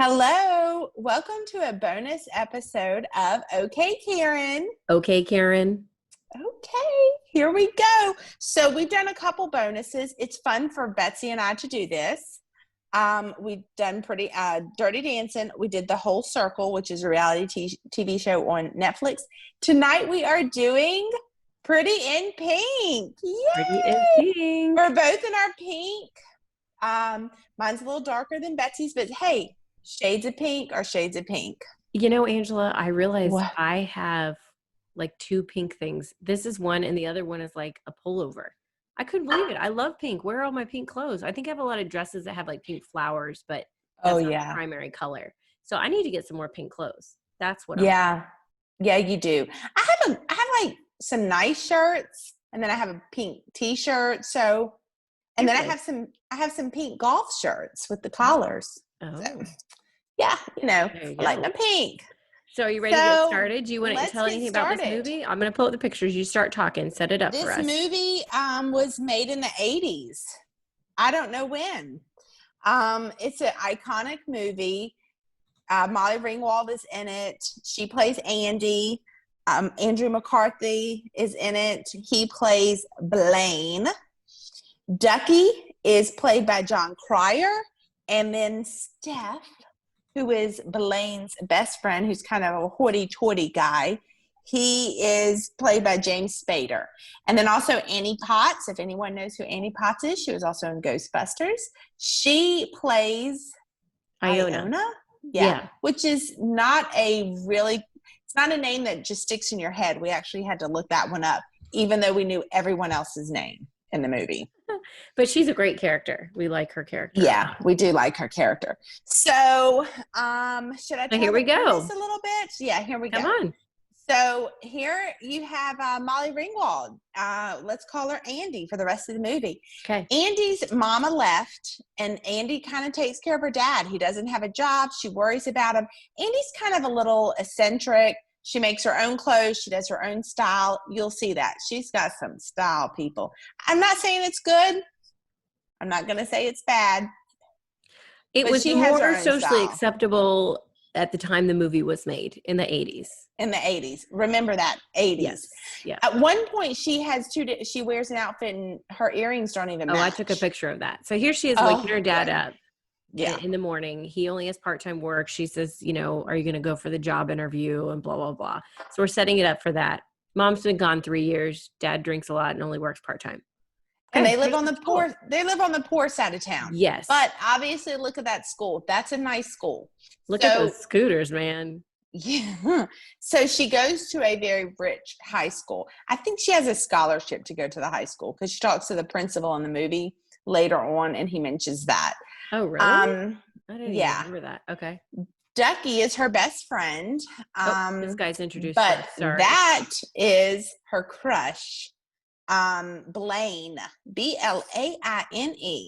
Hello, welcome to a bonus episode of Okay, Karen. Okay, Karen. Okay, here we go. So we've done a couple bonuses. It's fun for Betsy and I to do this. We've done pretty Dirty Dancing. We did The Whole Circle, which is a reality TV show on Netflix. Tonight we are doing Pretty in Pink. Yay! Pretty in Pink. We're both in our pink. Mine's a little darker than Betsy's, but hey, shades of pink are shades of pink. You know, Angela, I realized What? I have like two pink things. This is one and the other one is like a pullover. I couldn't believe it. I love pink. Where are all my pink clothes? I think I have a lot of dresses that have like pink flowers, but that's not the primary color. So I need to get some more pink clothes. That's what Yeah, you do. I have like some nice shirts, and then I have a pink t-shirt. So, and then I have some pink golf shirts with the collars. Oh. So, yeah, I like the pink. So are you ready to get started? Do you want to tell anything about this started. movie? I'm going to pull up the pictures. You start talking. Set it up for us. This movie was made in the 80s. I don't know when. It's an iconic movie. Molly Ringwald is in it. She plays Andy. Andrew McCarthy is in it. He plays Blaine. Ducky is played by John Cryer. And then Steph, who is Blaine's best friend, who's kind of a hoity-toity guy, he is played by James Spader. And then also Annie Potts, if anyone knows who Annie Potts is, she was also in Ghostbusters. She plays Iona. Yeah. Which is not it's not a name that just sticks in your head. We actually had to look that one up, even though we knew everyone else's name in the movie. But she's a great character. We like her character. Yeah, we do like her character. So, should I tell here we go. This a little bit? Yeah, here we go. Come on. So here you have Molly Ringwald. Let's call her Andy for the rest of the movie. Okay. Andy's mama left, and Andy kind of takes care of her dad. He doesn't have a job. She worries about him. Andy's kind of a little eccentric. She makes her own clothes. She does her own style. You'll see that. She's got some style, people. I'm not saying it's good. I'm not going to say it's bad. It was more socially acceptable at the time the movie was made in the 80s. In the 80s. Remember that, 80s. Yes. Yeah. At one point, she wears an outfit and her earrings don't even match. Oh, I took a picture of that. So here she is waking her dad up. Yeah. In the morning. He only has part-time work. She says, are you going to go for the job interview and blah, blah, blah. So we're setting it up for that. Mom's been gone 3 years. Dad drinks a lot and only works part-time. And they live on the poor side of town. Yes. But obviously look at that school. That's a nice school. Look at those scooters, man. Yeah. So she goes to a very rich high school. I think she has a scholarship to go to the high school because she talks to the principal in the movie later on and he mentions that. Oh, really? I didn't even remember that. Okay. Ducky is her best friend. This guy's introduced but us. Sorry. That is her crush, Blaine. Blaine.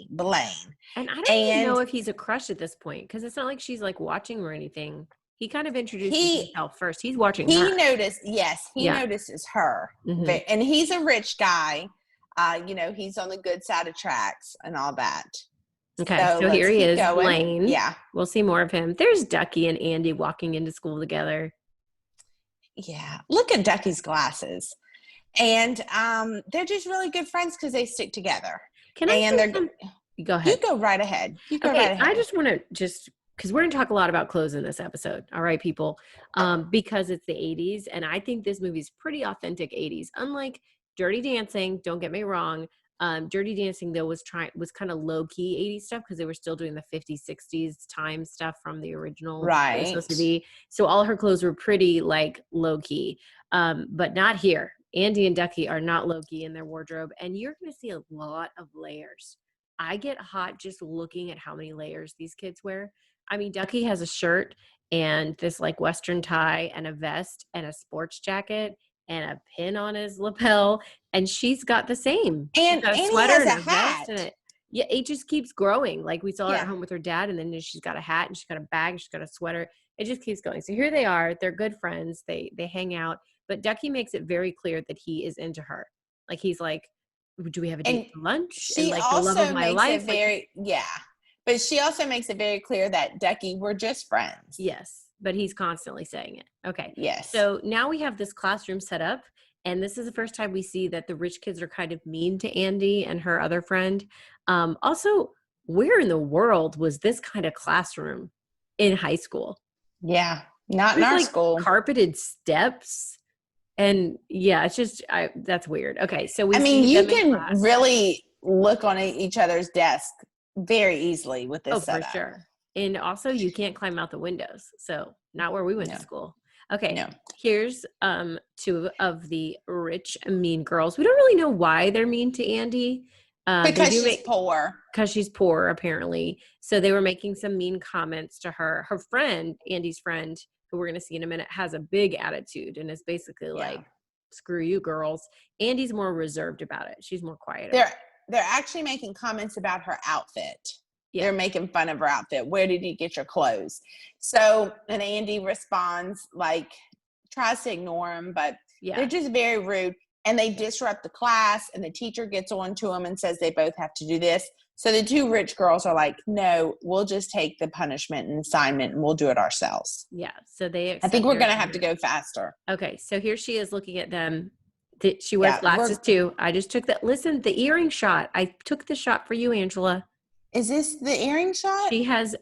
Blaine. And I don't even know if he's a crush at this point because it's not like she's like watching or anything. He kind of introduces himself first. He's watching her. He notices her. Mm-hmm. And he's a rich guy. He's on the good side of tracks and all that. Okay, so here he is, going. Blaine. Yeah. We'll see more of him. There's Ducky and Andy walking into school together. Yeah. Look at Ducky's glasses. And they're just really good friends because they stick together. Go ahead. You go right ahead. I just want to because we're going to talk a lot about clothes in this episode. All right, people. Because it's the 80s. And I think this movie is pretty authentic 80s. Unlike Dirty Dancing, don't get me wrong. Dirty Dancing, though, was kind of low-key 80s stuff because they were still doing the 50s, 60s time stuff from the original. Right. It was supposed to be. So all her clothes were pretty, like, low-key. But not here. Andy and Ducky are not low-key in their wardrobe. And you're going to see a lot of layers. I get hot just looking at how many layers these kids wear. I mean, Ducky has a shirt and this, like, Western tie and a vest and a sports jacket and a pin on his lapel, and she's got the same. And got a sweater has and a hat. vest it just keeps growing. Like we saw her at home with her dad, and then she's got a hat and she's got a bag, and she's got a sweater. It just keeps going. So here they are. They're good friends. They hang out. But Ducky makes it very clear that he is into her. Like he's like, do we have a date for lunch? She and like also the love of my makes life. it very But she also makes it very clear that Ducky, we're just friends. Yes, but he's constantly saying it. Okay. Yes. So now we have this classroom set up, and this is the first time we see that the rich kids are kind of mean to Andy and her other friend. Also, where in the world was this kind of classroom in high school? Yeah. Not in There's our like school. carpeted steps. And yeah, it's just, that's weird. Okay. So we I mean, see you them in can class. really look on each other's desk very easily with this Oh, for setup. sure. And also you can't climb out the windows. So not where we went to school. Okay. No. Here's two of the rich mean girls. We don't really know why they're mean to Andy. Because she's poor. Because she's poor, apparently. So they were making some mean comments to her. Her friend, Andy's friend, who we're going to see in a minute, has a big attitude and is basically like, screw you girls. Andy's more reserved about it. She's more quiet. They're actually making comments about her outfit. Yeah. They're making fun of her outfit. Where did you get your clothes? So, and Andy responds, like, tries to ignore him, but they're just very rude. And they disrupt the class, and the teacher gets on to them and says they both have to do this. So the two rich girls are like, no, we'll just take the punishment and assignment, and we'll do it ourselves. Yeah. So I think we're going to have to go faster. Okay. So here she is looking at them. She wears glasses too. I just took that. Listen, the earring shot. I took the shot for you, Angela. Is this the earring shot? She has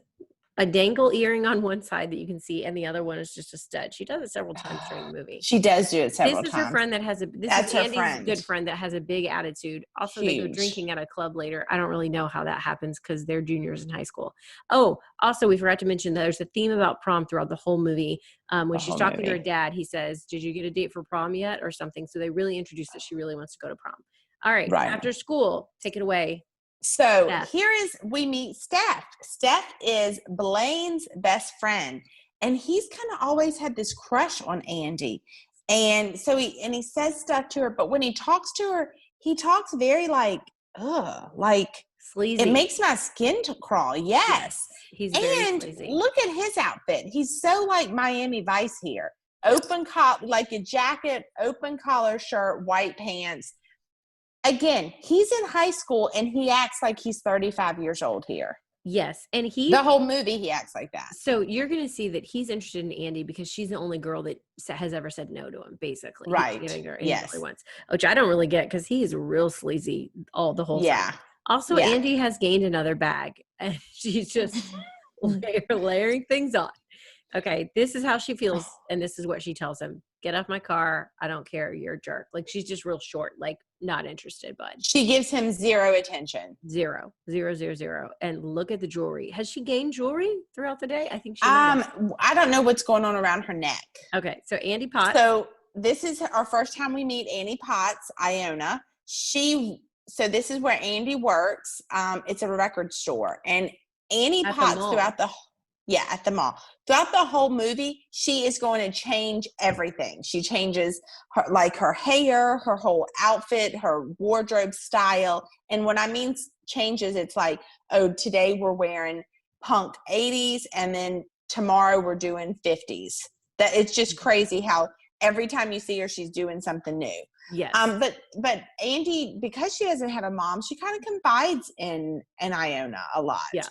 a dangle earring on one side that you can see, and the other one is just a stud. She does it several times during the movie. She does do it several times. This is her friend that has That's her Andy's friend. good friend that has a big attitude. Also, they go drinking at a club later. I don't really know how that happens because they're juniors in high school. Oh, also, we forgot to mention that there's a theme about prom throughout the whole movie. When she's talking to her dad, he says, "Did you get a date for prom yet?" or something. So they really introduced that she really wants to go to prom. All right. After school, take it away. So we meet Steph. Steph is Blaine's best friend, and he's kind of always had this crush on Andy. And so he says stuff to her, but when he talks to her, he talks very like sleazy. It makes my skin crawl. Yes. He's very sleazy. Look at his outfit. He's so like Miami Vice here. Open collar, like a jacket, open collar shirt, white pants. Again, he's in high school and he acts like he's 35 years old here. Yes. And the whole movie, he acts like that. So you're going to see that he's interested in Andy because she's the only girl that has ever said no to him, basically. Right. Yes. Once, which I don't really get because he is real sleazy the whole time. Also, Andy has gained another bag and she's just layering things on. Okay, this is how she feels, and this is what she tells him. Get off my car. I don't care. You're a jerk. Like, she's just real short, like, not interested, bud. She gives him zero attention. Zero. And look at the jewelry. Has she gained jewelry throughout the day? I think she I don't know what's going on around her neck. Okay, so Andy Potts. So this is our first time we meet Annie Potts, Iona. So this is where Andy works. It's a record store. And Annie Potts at the mall. Throughout the whole movie, she is going to change everything. She changes her hair, her whole outfit, her wardrobe style. And when I mean changes, it's like, oh, today we're wearing punk 80s and then tomorrow we're doing 50s. That it's just crazy how every time you see her, she's doing something new. Yes. But Andy, because she doesn't have a mom, she kind of confides in Iona a lot. Yeah.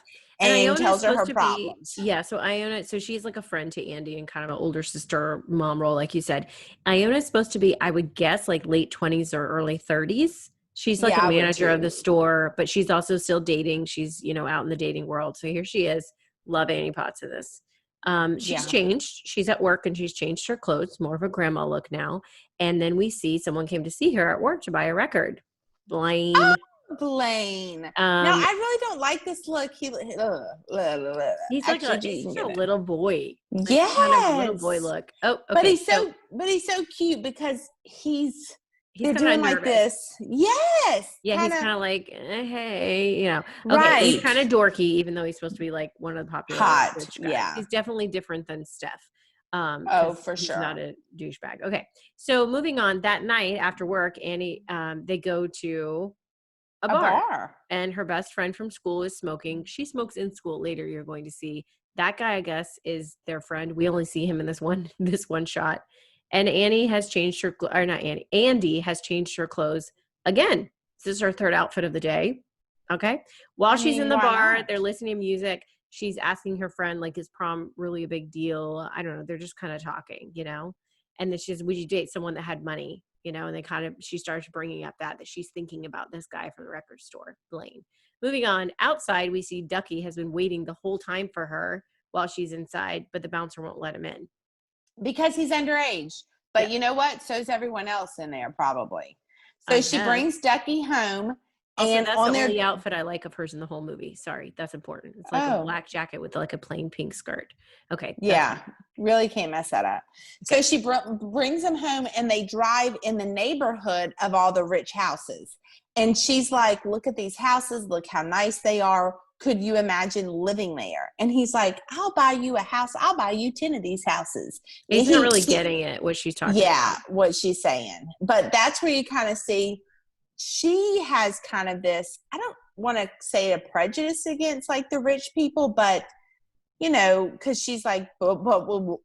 And tells her problems. So Iona, so she's like a friend to Andy and kind of an older sister mom role, like you said. Iona is supposed to be, I would guess, like late 20s or early 30s. She's like a manager of the store, but she's also still dating. She's, out in the dating world. So here she is. Love Annie Potts in this. She's changed. She's at work and she's changed her clothes, more of a grandma look now. And then we see someone came to see her at work to buy a record. Blaine. Oh, Blaine. No, I really don't like this look. He's like a little boy. Yes. Kind of little boy look. Oh, okay. But he's so cute because he's doing like this. Yes. Yeah, he's kind of like, hey, Okay, right. He's kind of dorky, even though he's supposed to be like one of the popular rich guys. Yeah. He's definitely different than Steph. For sure. He's not a douchebag. Okay. So moving on, that night after work, Annie, they go to a bar. And her best friend from school is smoking. She smokes in school. Later, you're going to see that guy, I guess, is their friend. We only see him in this one shot. And Andy has changed her clothes again. This is her third outfit of the day. Okay. While she's in the why bar, not? they're listening to music. She's asking her friend, like, is prom really a big deal? I don't know. They're just kind of talking, and then she says, would you date someone that had money? And she starts bringing up that she's thinking about this guy from the record store, Blaine. Moving on, outside, we see Ducky has been waiting the whole time for her while she's inside, but the bouncer won't let him in. Because he's underage. But you know what? So's everyone else in there, probably. So she brings Ducky home. Also, and that's on the their only outfit I like of hers in the whole movie. Sorry, that's important. It's like a black jacket with like a plain pink skirt. Okay. Yeah, really can't mess that up. Okay. So she brings him home, and they drive in the neighborhood of all the rich houses. And she's like, look at these houses. Look how nice they are. Could you imagine living there? And he's like, I'll buy you a house. I'll buy you 10 of these houses. He's not really getting it, what she's talking about. Yeah, what she's saying. But that's where you kind of see she has kind of this, I don't want to say a prejudice against like the rich people, but because she's like, but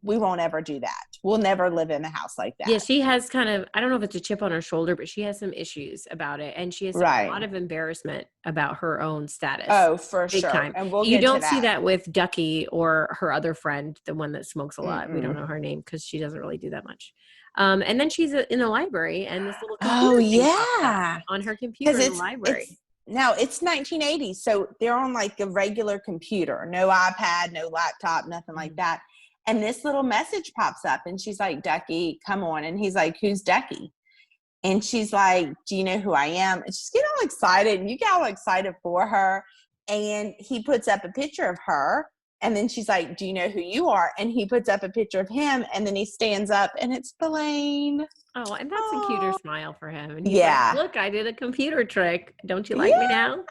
we won't ever do that. We'll never live in a house like that. Yeah, she has kind of, I don't know if it's a chip on her shoulder, but she has some issues about it. And she has a lot of embarrassment about her own status. Oh, for Big sure. Time. And we'll you get don't to see that that with Ducky or her other friend, the one that smokes a lot. Mm-mm. We don't know her name because she doesn't really do that much. And then she's in the library, and this little computer thing pops up on her computer in the library. Now it's 1980, so they're on like a regular computer, no iPad, no laptop, nothing like that. And this little message pops up, and she's like, Ducky, come on. And he's like, who's Ducky? And she's like, do you know who I am? And she's getting all excited, and you get all excited for her. And he puts up a picture of her. And then she's like, do you know who you are? And he puts up a picture of him, and then he stands up, and it's Blaine. Oh, and that's a cuter smile for him. And he's like, look, I did a computer trick. Don't you like me now?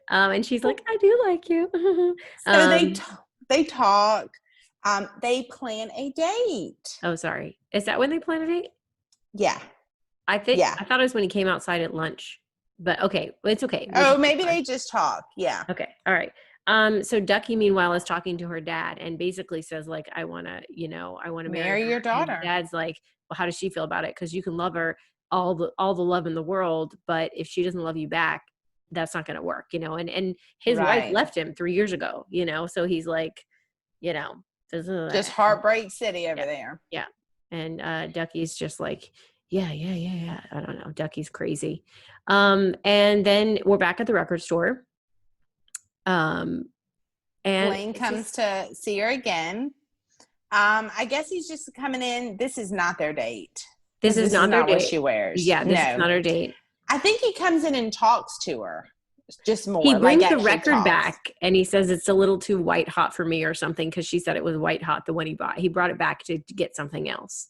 And she's like, I do like you. So they talk. They plan a date. Oh, sorry. Is that when they plan a date? Yeah. I thought it was when he came outside at lunch. But okay, it's okay. Maybe they just talk. Yeah. Okay. All right. So Ducky, meanwhile, is talking to her dad and basically says, like, I want to marry your daughter. And Dad's like, well, how does she feel about it? Because you can love her all the love in the world, but if she doesn't love you back, that's not going to work, and his wife left him 3 years ago, so he's like, just heartbreak city over there. Yeah. And Ducky's just like, yeah. I don't know. Ducky's crazy. And then we're back at the record store. And Blaine comes to see her again. I guess he's just coming in. This is not their date. This is not their date. What she wears. Yeah, this is not her date. I think he comes in and talks to her. Just more. He brings the record back, and he says it's a little too white hot for me or something, because she said it was white hot the one he bought. He brought it back to get something else.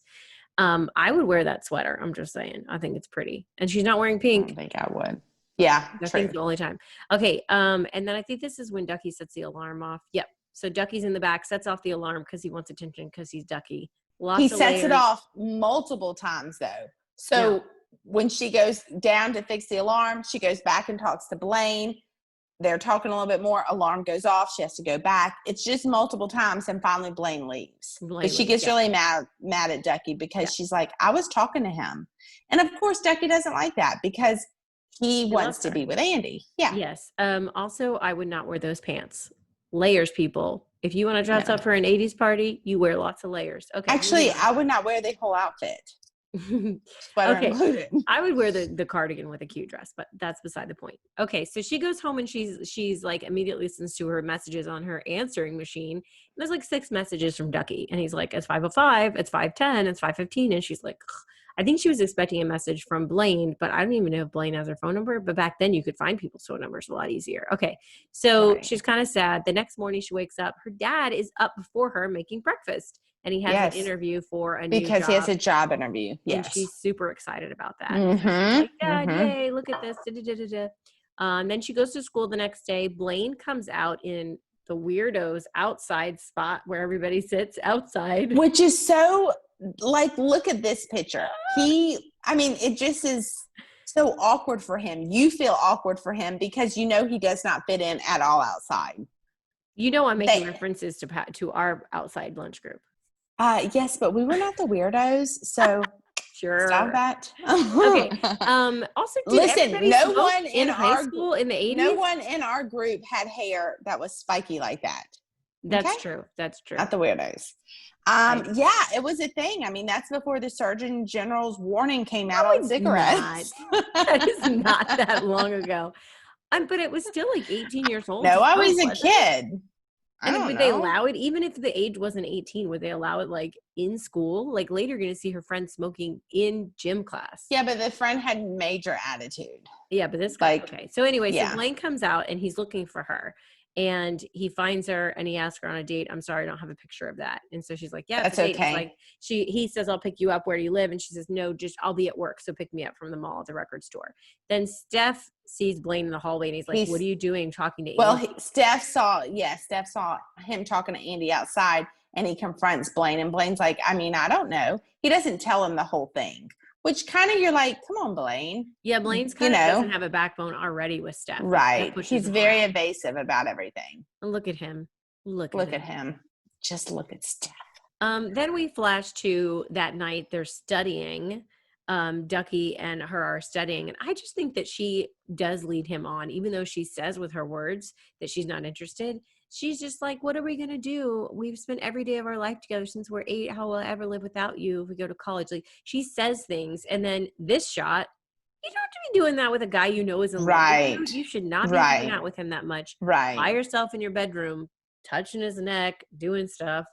I would wear that sweater. I'm just saying. I think it's pretty. And she's not wearing pink. I don't think I would. Yeah, I think the only time. Okay, and then I think this is when Ducky sets the alarm off. Yep. So Ducky's in the back, sets off the alarm because he wants attention, because he's Ducky. He sets it off multiple times, though. So when she goes down to fix the alarm, she goes back and talks to Blaine. They're talking a little bit more. Alarm goes off. She has to go back. It's just multiple times, and finally Blaine leaves. But she gets really mad at Ducky because she's like, I was talking to him. And, of course, Ducky doesn't like that because he wants to be with Andy. Yeah. Yes. Also, I would not wear those pants. Layers, people. If you want to dress up for an 80s party, you wear lots of layers. Okay. Actually, I would not wear the whole outfit. Sweater included. I would wear the cardigan with a cute dress, but that's beside the point. Okay, so she goes home and she's like immediately listens to her messages on her answering machine. And there's like 6 messages from Ducky, and he's like, it's 5:05, it's 5:10, it's 5:15, and she's like, ugh. I think she was expecting a message from Blaine, but I don't even know if Blaine has her phone number. But back then you could find people's phone numbers a lot easier. Okay, so she's kind of sad. The next morning she wakes up. Her dad is up before her making breakfast. And he has an interview for a new job. Because he has a job interview. Yes. And she's super excited about that. She's like, Dad, yay, look at this. Then she goes to school the next day. Blaine comes out in the weirdos outside spot where everybody sits outside. Which is so, like, look at this picture. It just is so awkward for him. You feel awkward for him because you know he does not fit in at all outside. I'm making references to our outside lunch group. Yes, but we were not the weirdos, so Stop Sure. that. Okay. Also, did Listen, everybody no smoke one in high school in the 80s? no one in our group had hair that was spiky like that. That's Okay? true. That's true. Not the weirdos. Yeah, it was a thing. I mean, that's before the Surgeon General's warning came out on It's not. cigarettes. That is not that long ago. But it was still like 18 years old No, to I smoke, was a wasn't it? kid. I And don't would they know. allow it, even if the age wasn't 18, would they allow it like in school? Like later you're going to see her friend smoking in gym class. Yeah, but the friend had major attitude. Yeah, but this guy, Like, okay. So anyway, so yeah. Blaine comes out and he's looking for her and he finds her and he asks her on a date. I'm sorry, I don't have a picture of that. And so she's like, yeah, it's That's a date. He's okay. like, he says, I'll pick you up. Where do you live? And she says, no, just I'll be at work. So pick me up from the mall at the record store. Then Steph sees Blaine in the hallway and he's like, what are you doing talking to Well, Andy? Steph saw him talking to Andy outside and he confronts Blaine and Blaine's like, I mean, I don't know. He doesn't tell him the whole thing, which kind of you're like, come on, Blaine. Yeah, Blaine's kind of doesn't have a backbone already with Steph. Right. He's very evasive about everything. And look at him. Look at him. Just look at Steph. Then we flash to that night they're studying. Ducky and her are studying. And I just think that she does lead him on, even though she says with her words that she's not interested. She's just like, what are we going to do? We've spent every day of our life together since we're 8. How will I ever live without you if we go to college? Like she says things. And then this shot, you don't have to be doing that with a guy you know isn't right. You should not be hanging out with him that much. Right. By yourself in your bedroom, touching his neck, doing stuff.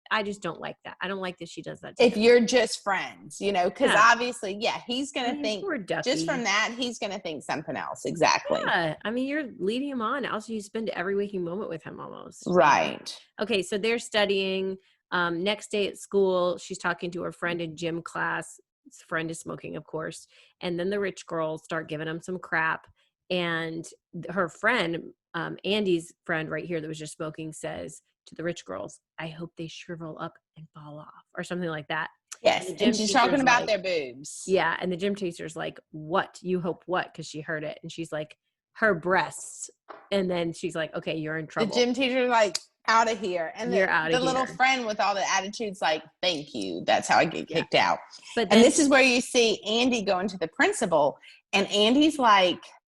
I just don't like that. I don't like that she does that. If you're just friends, because obviously, he's going to think, just from that, he's going to think something else. Exactly. Yeah. I mean, you're leading him on. Also, you spend every waking moment with him almost. Right. Okay. So they're studying. Next day at school, she's talking to her friend in gym class. His friend is smoking, of course. And then the rich girls start giving him some crap. And her friend, Andy's friend right here that was just smoking, says to the rich girls, I hope they shrivel up and fall off, or something like that. Yes. And she's talking about their boobs. Yeah. And the gym teacher's like, what? You hope what? Because she heard it. And she's like, her breasts. And then she's like, okay, you're in trouble. The gym teacher's like, out of here. And you're out of the here. Little friend with all the attitudes like, thank you. That's how I get kicked out. But and this is where you see Andy going to the principal. And Andy's like,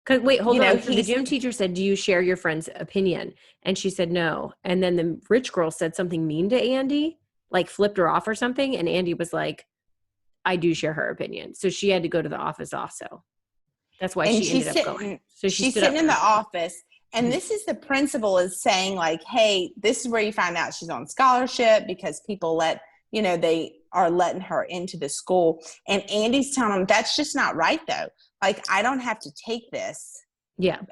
wait, hold on. So the gym teacher said, do you share your friend's opinion? And she said no. And then the rich girl said something mean to Andy, like flipped her off or something. And Andy was like, I do share her opinion. So she had to go to the office also. That's why she ended up going. So she's sitting in the office. And this is the principal is saying like, hey, this is where you find out she's on scholarship because people they are letting her into the school. And Andy's telling him that's just not right though. Like, I don't have to take this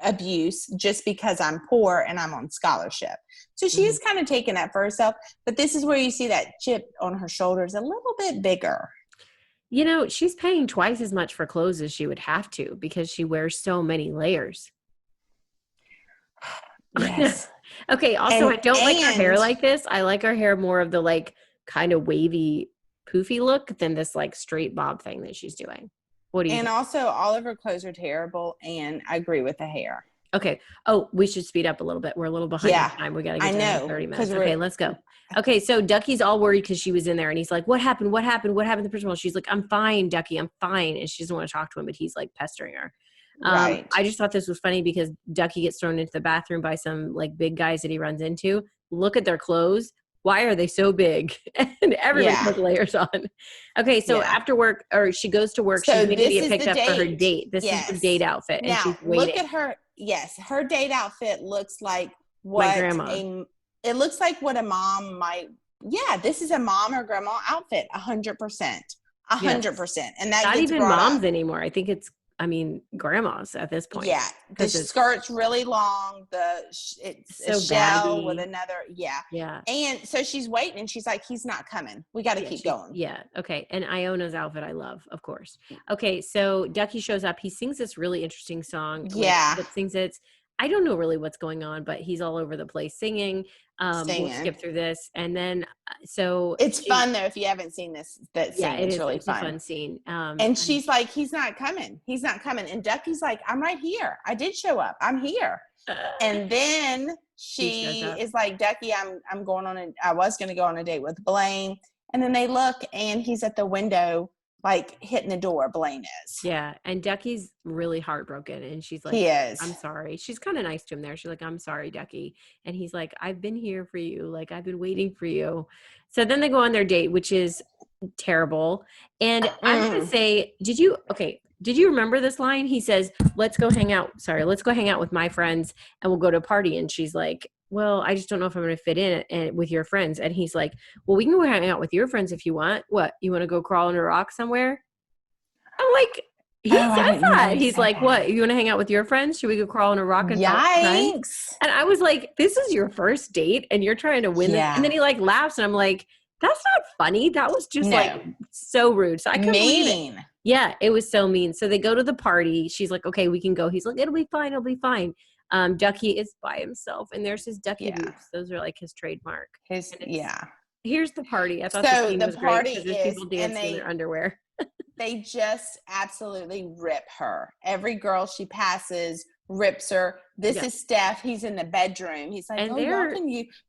abuse just because I'm poor and I'm on scholarship. So she is kind of taking that for herself. But this is where you see that chip on her shoulders a little bit bigger. She's paying twice as much for clothes as she would have to because she wears so many layers. Yes. Okay. Also, I don't like her hair like this. I like her hair more of the like kind of wavy, poofy look than this like straight bob thing that she's doing. What do you think? Also, all of her clothes are terrible, and I agree with the hair. Okay. Oh, we should speed up a little bit. We're a little behind time. We got to get to 30 minutes. Okay, let's go. Okay, so Ducky's all worried because she was in there, and he's like, what happened? What happened? What happened to the principal? She's like, I'm fine, Ducky. I'm fine. And she doesn't want to talk to him, but he's like pestering her. Right. I just thought this was funny because Ducky gets thrown into the bathroom by some like big guys that he runs into. Look at their clothes. Why are they so big? And everybody has layers on. Okay, so after work, or she goes to work, she's going to get picked up for her date. This is her date outfit. Now, and she's waiting. Look at her. Yes, her date outfit looks like what my grandma. It looks like what a mom might. Yeah, this is a mom or grandma outfit, 100%. 100%. And that not gets even moms anymore. I think it's grandmas at this point. Yeah. The skirt's really long. It's so a shell baggy. With another. Yeah. Yeah. And so she's waiting and she's like, he's not coming. We got to keep going. Yeah. Okay. And Iona's outfit, I love, of course. Okay. So Ducky shows up. He sings this really interesting song. Yeah. I don't know really what's going on, but he's all over the place singing. We'll skip through this. And then, so it's fun though. If you haven't seen that scene, it's really fun. It's a fun scene. And she's like, he's not coming. He's not coming. And Ducky's like, I'm right here. I did show up. I'm here. And then she is like, Ducky, I was going to go on a date with Blaine. And then they look and he's at the window like hitting the door. Blaine is. Yeah. And Ducky's really heartbroken. And she's like, He is. I'm sorry. She's kind of nice to him there. She's like, I'm sorry, Ducky. And he's like, I've been here for you. Like, I've been waiting for you. So then they go on their date, which is terrible. And I'm going to say, did you remember this line? He says, let's go hang out with my friends and we'll go to a party. And she's like, well, I just don't know if I'm going to fit in with your friends. And he's like, well, we can go hang out with your friends if you want. What? You want to go crawl in a rock somewhere? I'm like, he says that. He's like, what? You want to hang out with your friends? Should we go crawl in a rock and Yikes. And I was like, this is your first date and you're trying to win this. And then he like laughs and I'm like, that's not funny. That was just like so rude. So I couldn't believe it. Yeah, it was so mean. So they go to the party. She's like, okay, we can go. He's like, it'll be fine. It'll be fine. Ducky is by himself and there's his Ducky boots. Those are like his trademark. Here's the party. I thought the scene was great because there's people dancing in their underwear. They just absolutely rip her. Every girl she passes rips her. This is Steph. He's in the bedroom. He's like, and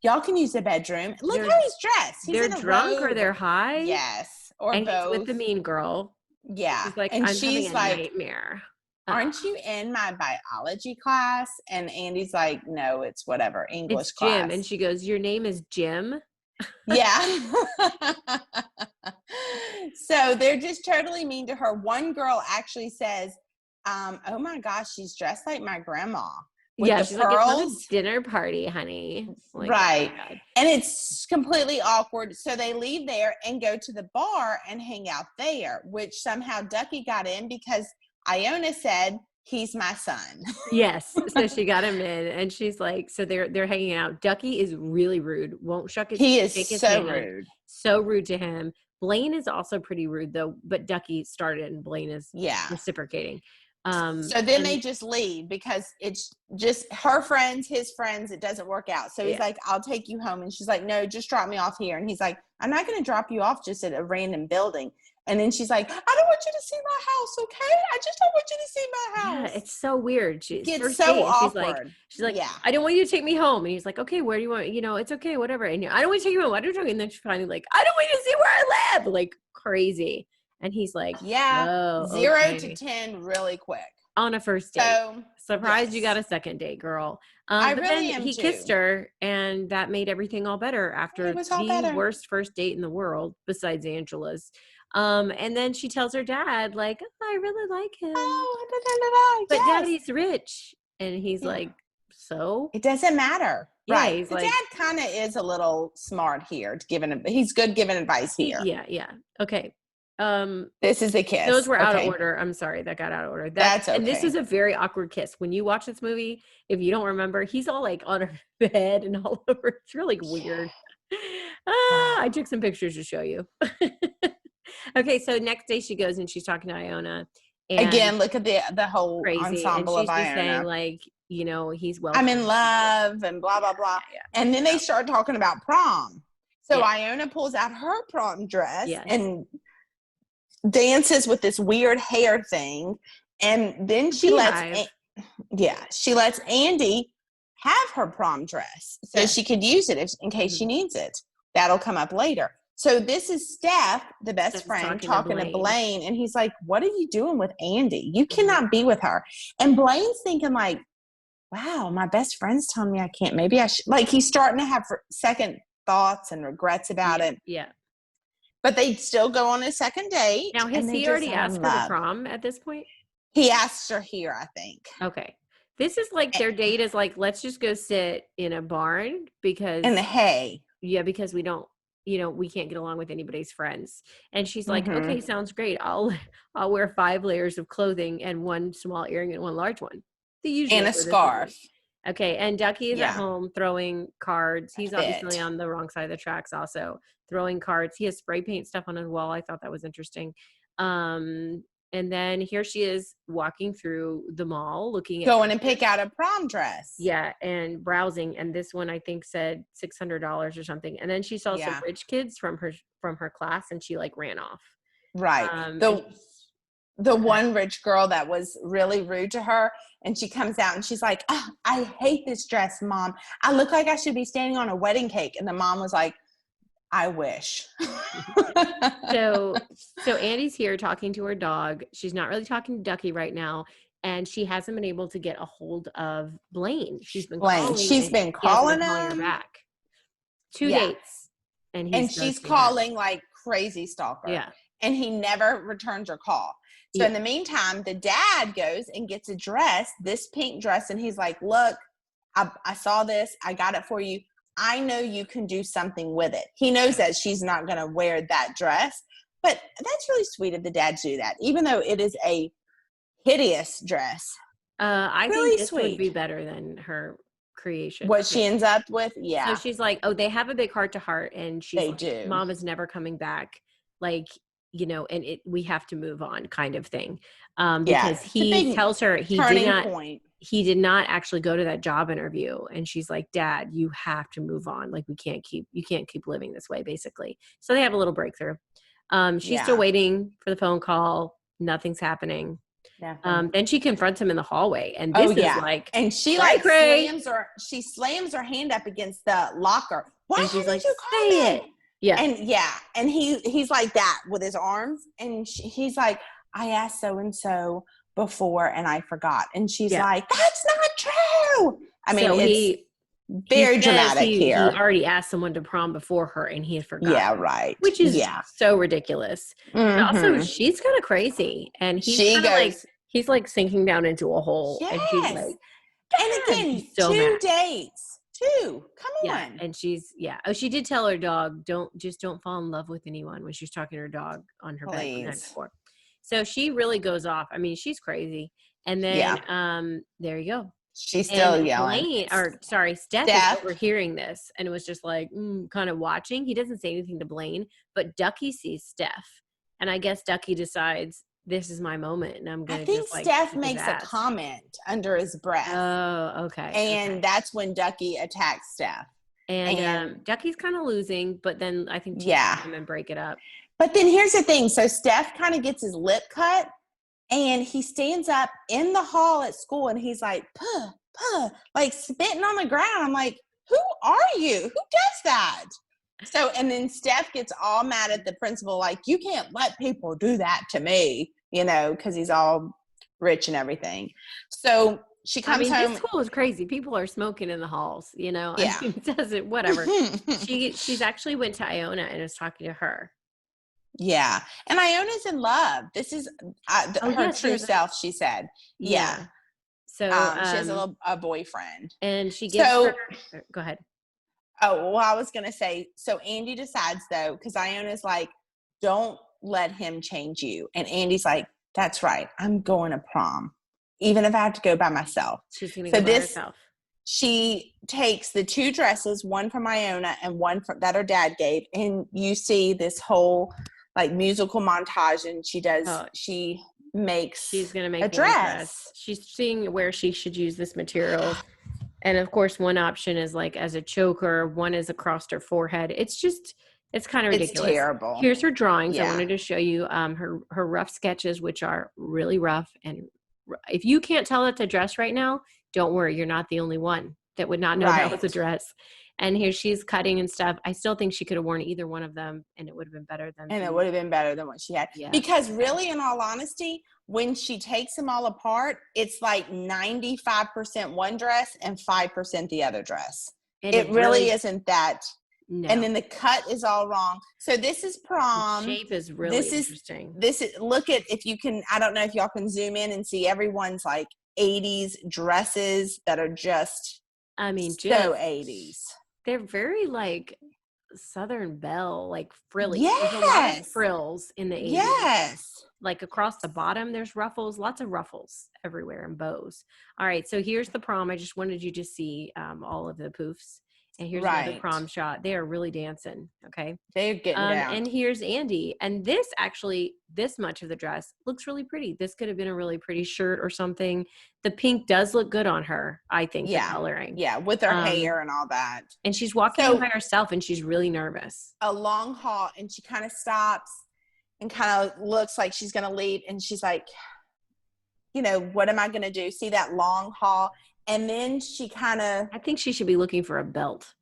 y'all can use the bedroom. Look how he's dressed. He's they're in a drunk robe. or they're high. Yes, or and both. He's with the mean girl. Yeah, she's like, and I'm she's having a like, nightmare. Aren't you in my biology class? And Andy's like, no, it's whatever, English class. Jim. And she goes, your name is Jim? Yeah. So they're just totally mean to her. One girl actually says, oh my gosh, she's dressed like my grandma. With the she's pearls. Like, it's not a dinner party, honey. Like, right. Oh and it's completely awkward. So they leave there and go to the bar and hang out there, which somehow Ducky got in because Iona said, he's my son. Yes. So she got him in and she's like, so they're hanging out. Ducky is really rude. Won't shake his hand. Rude. So rude to him. Blaine is also pretty rude though, but Ducky started and Blaine is reciprocating. So then they just leave because it's just her friends, his friends. It doesn't work out. So he's like, I'll take you home. And she's like, no, just drop me off here. And he's like, I'm not going to drop you off just at a random building. And then she's like, I don't want you to see my house, okay? I just don't want you to see my house. Yeah, it's so weird. It's so awkward. She's like, I don't want you to take me home. And he's like, okay, where do you want? It's okay, whatever. And I don't want to take you home. Why don't you take me? And then she's finally like, I don't want you to see where I live. Like crazy. And he's like, 0 to 10 really quick. On a first date. So, surprised you got a second date, girl. I but really then am he too. kissed her and that made everything all better after the worst first date in the world besides Angela's. And then she tells her dad, like, I really like him. But Daddy's rich. And he's like, so? It doesn't matter. Yeah, right. He's the like, dad kind of is a little smart here. He's good giving advice here. Yeah. Okay. This is a kiss. Those were out of order. I'm sorry, that got out of order. That's okay. And this is a very awkward kiss. When you watch this movie, if you don't remember, he's all like on her bed and all over. It's really weird. I took some pictures to show you. Okay, so next day she goes and she's talking to Iona. And again, look at the whole crazy. ensemble and she's of just Iona. saying like, he's well. I'm in love and blah blah blah. And then they start talking about prom. So Iona pulls out her prom dress and dances with this weird hair thing, and then she lets Andy have her prom dress so she could use it in case she needs it. That'll come up later. So this is Steph, the best friend, talking to Blaine, and he's like, what are you doing with Andy? You cannot be with her. And Blaine's thinking like, wow, my best friend's telling me I can't. Maybe I should. Like, he's starting to have second thoughts and regrets about it. Yeah. But they still go on a second date. Now, has he already asked her to prom at this point? He asked her here, I think. Okay. This is like their date is like, let's just go sit in a barn because. In the hay. Yeah, because we don't, we can't get along with anybody's friends. And she's like, okay, sounds great. I'll wear 5 layers of clothing and 1 small earring and 1 large one. And a scarf. Okay, and Ducky is at home throwing cards. He's obviously on the wrong side of the tracks also, throwing cards. He has spray paint stuff on his wall. I thought that was interesting. And then here she is walking through the mall looking at going and pick out a prom dress. Yeah, and browsing. And this one I think said $600 or something. And then she saw some rich kids from her class and she like ran off. Right. The one rich girl that was really rude to her, and she comes out and she's like, oh, I hate this dress, Mom. I look like I should be standing on a wedding cake. And the mom was like, I wish. So Andy's here talking to her dog. She's not really talking to Ducky right now, and she hasn't been able to get a hold of Blaine. She's been Blaine, calling, she's and been he hasn't calling been calling her him. back. 2 Yeah. dates, and And he's she's ghosting her. calling like crazy stalker. Yeah. And he never returns her call. So in the meantime, the dad goes and gets a dress, this pink dress, and he's like, look, I saw this. I got it for you. I know you can do something with it. He knows that she's not going to wear that dress, but that's really sweet of the dad to do that, even though it is a hideous dress. I Really think this sweet. would be better than her creation. What she ends up with, yeah. So she's like, oh, they have a big heart to heart, and she's They like, do. Mom is never coming back. Like, you know, and we have to move on, kind of thing. Because he tells her he did not actually go to that job interview, and she's like, Dad, you have to move on. Like, you can't keep living this way, basically. So they have a little breakthrough. She's still waiting for the phone call. Nothing's happening. Then she confronts him in the hallway, and this is like, and she slams her hand up against the locker. Why and she's like, you call say me? it. Yeah. And he's like that with his arms, and he's like, I asked so-and-so before and I forgot. And she's like, that's not true. I mean, so it's very dramatic here. He already asked someone to prom before her and he had forgotten. Yeah, right. Which is so ridiculous. But also, she's kind of crazy. And he's like sinking down into a hole. Yes. And she's like, and again, so 2 dates. 2. Come on. And she's, oh, she did tell her dog, don't fall in love with anyone, when she was talking to her dog on her bed the night before. So she really goes off. I mean, she's crazy. And then there you go. She's still yelling. Steph is overhearing this and it was just like kind of watching. He doesn't say anything to Blaine, but Ducky sees Steph. And I guess Ducky decides, this is my moment, and I'm going to just like. I think Steph makes a comment under his breath. Oh, okay. And that's when Ducky attacks Steph. And Ducky's kind of losing, but then I think him and break it up. But then here's the thing. So Steph kind of gets his lip cut, and he stands up in the hall at school, and he's like, puh, puh, like spitting on the ground. I'm like, who are you? Who does that? So, and then Steph gets all mad at the principal, like, you can't let people do that to me, you know, because he's all rich and everything. So she comes home. This school is crazy. People are smoking in the halls, you know. I mean, it doesn't, whatever. She's actually went to Iona and is talking to her. Yeah. And Iona's in love. This is her true self, she said. Yeah. So she has a boyfriend. And she gives her, go ahead. Oh, well, I was going to say, so Andy decides, though, because Iona's like, don't let him change you. And Andy's like, that's right. I'm going to prom, even if I have to go by myself. She's going to go by herself. She takes the 2 dresses, one from Iona and one that her dad gave. And you see this whole, like, musical montage. And she's going to make a dress. She's seeing where she should use this material. And of course, one option is like as a choker, one is across her forehead. It's kind of ridiculous. It's terrible. Here's her drawings. I wanted to show you her rough sketches, which are really rough. And if you can't tell it's a dress right now, don't worry. You're not the only one that would not know that was a dress. And here she's cutting and stuff. I still think she could have worn either one of them, and it would have been better than. And it would have been better than what she had. Yeah. Because really, in all honesty, when she takes them all apart, it's like 95% one dress and 5% the other dress. It really isn't that. No. And then the cut is all wrong. So this is prom. The shape is really interesting. Look at, if you can, I don't know if y'all can zoom in and see everyone's like 80s dresses that are just, so 80s. They're very like Southern Belle, like frilly. Yes. There's a lot of frills in the 80s. Yes. Like across the bottom, there's ruffles, lots of ruffles everywhere and bows. All right, so here's the prom. I just wanted you to see all of the poofs. And here's another prom shot. They are really dancing, okay? They're getting down. And here's Andy. And this much of the dress looks really pretty. This could have been a really pretty shirt or something. The pink does look good on her, I think, the coloring. Yeah, with her hair and all that. And she's walking by herself, and she's really nervous. A long hall, and she kind of stops and kind of looks like she's going to leave. And she's like, you know, what am I going to do? See that long hall? And then she kind of... I think she should be looking for a belt.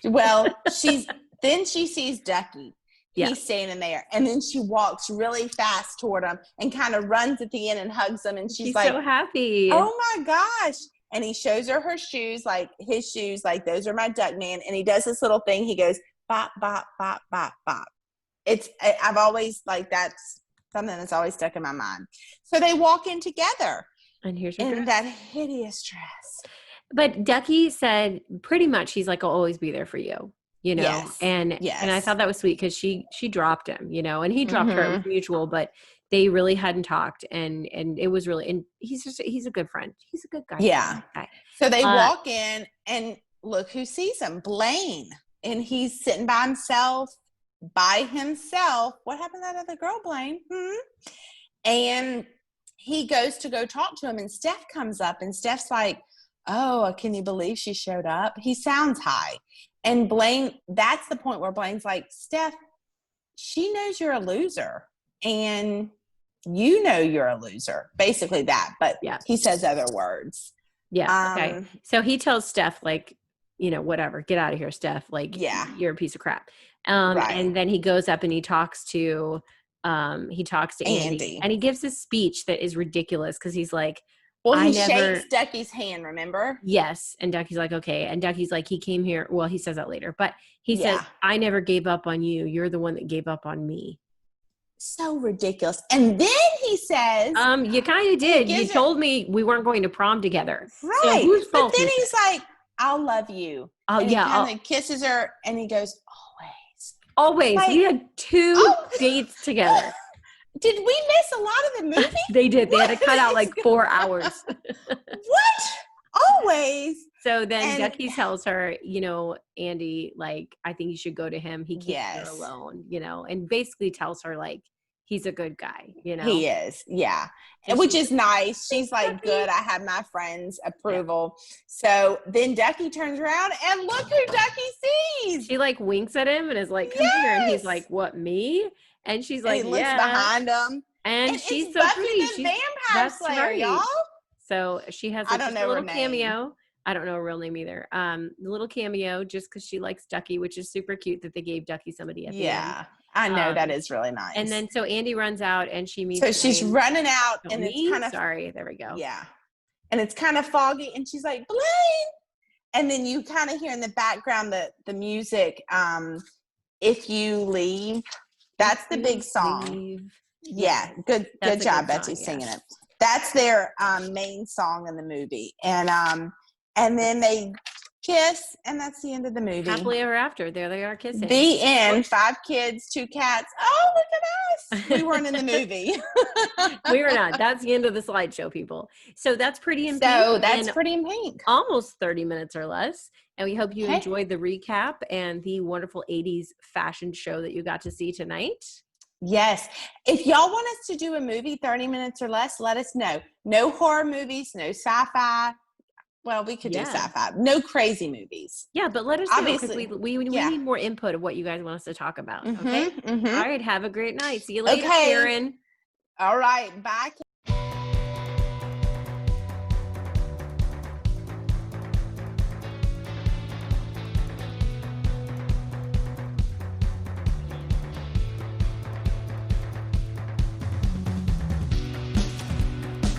Well, she's Then she sees Ducky. Yeah. He's standing there. And then she walks really fast toward him and kind of runs at the end and hugs him. And she's like, so happy. oh my gosh. And he shows her shoes, like his shoes, like those are my duck man. And he does this little thing. He goes, bop, bop, bop, bop, bop. I've always, like, that's something that's always stuck in my mind. So they walk in together. And here's her in dress. that hideous dress. But Ducky said pretty much, he's like, I'll always be there for you, you know? Yes. And I thought that was sweet because she dropped him, you know, and he dropped her. It was mutual, but they really hadn't talked. And it was really, and he's a good friend. He's a good guy. Yeah. So they walk in and look who sees him, Blaine. And he's sitting by himself. What happened to that other girl, Blaine? And he goes to go talk to him, and Steph comes up, and Steph's like, oh, can you believe she showed up? He sounds high. And Blaine, that's the point where Blaine's like, Steph, she knows you're a loser, and you know you're a loser. Basically that, but he says other words. Yeah, okay. So he tells Steph, like, you know, whatever, get out of here, Steph. Like, you're a piece of crap. And then he goes up and he talks to Andy. And he gives this speech that is ridiculous because he's like, well, he shakes Ducky's hand, remember? Yes. And Ducky's like, okay. And Ducky's like, he came here. Well, he says that later, but he says, I never gave up on you. You're the one that gave up on me. So ridiculous. And then he says, you kind of did. You told me we weren't going to prom together. Right. So whose fault but then he's like, I'll love you. And he kind of kisses her and he goes, always. Like, we had 2 dates together. Did we miss a lot of the movie? They did. They had to cut out like 4 hours. What? Always. So then Ducky tells her, you know, Andy, like, I think you should go to him. He keeps her alone, you know, and basically tells her, like, he's a good guy, you know. He is, yeah. And which is nice. She's like, good, I have my friend's approval. So then Ducky turns around and look who Ducky sees. She like winks at him and is like, come here. And he's like, what, me? And she's like, he looks behind him. And she's so Buffy pretty. the She's Vampire Slayer, y'all. So she has I don't know a little her cameo. I don't know her real name either. The little cameo just because she likes Ducky, which is super cute that they gave Ducky somebody at the end. Yeah, I know that is really nice. And then so Andy runs out and she meets. So she's running out and it's kind of there we go. Yeah, and it's kind of foggy, and she's like, Blaine. And then you kind of hear in the background the music. If you leave, that's the big song. Leave. Yeah, good job, Betsy, singing it. That's their main song in the movie, and then they kiss, and that's the end of the movie. Happily ever after. There they are kissing. The end. 5 kids, 2 cats. Oh, look at us! We weren't in the movie. We were not. That's the end of the slideshow, people. So that's Pretty in Pink. So that's Pretty in Pink. Almost 30 minutes or less. And we hope you enjoyed the recap and the wonderful 80s fashion show that you got to see tonight. Yes. If y'all want us to do a movie 30 minutes or less, let us know. No horror movies, no sci-fi. Well, we could do sci-fi. No crazy movies. Yeah, but let us know because we need more input of what you guys want us to talk about. Okay? All right. Have a great night. See you later, Karen. All right. Bye.